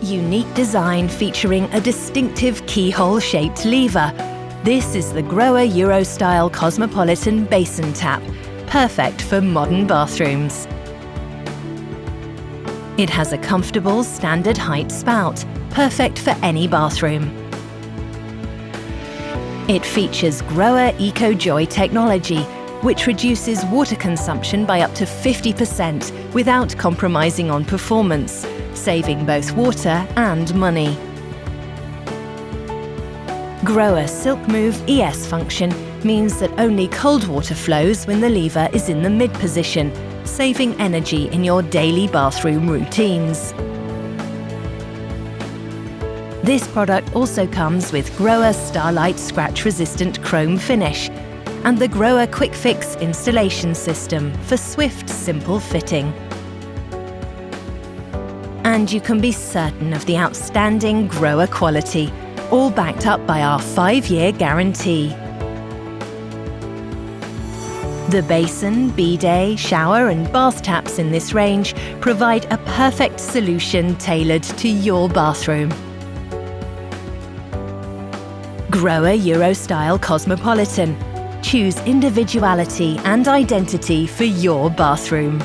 Unique design featuring a distinctive keyhole-shaped lever. This is the GROHE Eurostyle Cosmopolitan Basin Tap, perfect for modern bathrooms. It has a comfortable standard height spout, perfect for any bathroom. It features GROHE EcoJoy technology, which reduces water consumption by up to 50% without compromising on performance, saving both water and money. GROHE SilkMove ES function means that only cold water flows when the lever is in the mid position, saving energy in your daily bathroom routines. This product also comes with GROHE Starlight scratch-resistant chrome finish and the GROHE Quick Fix installation system for swift, simple fitting. And you can be certain of the outstanding GROHE quality, all backed up by our 5-year guarantee. The basin, bidet, shower and bath taps in this range provide a perfect solution tailored to your bathroom. GROHE Eurostyle Cosmopolitan. Choose individuality and identity for your bathroom.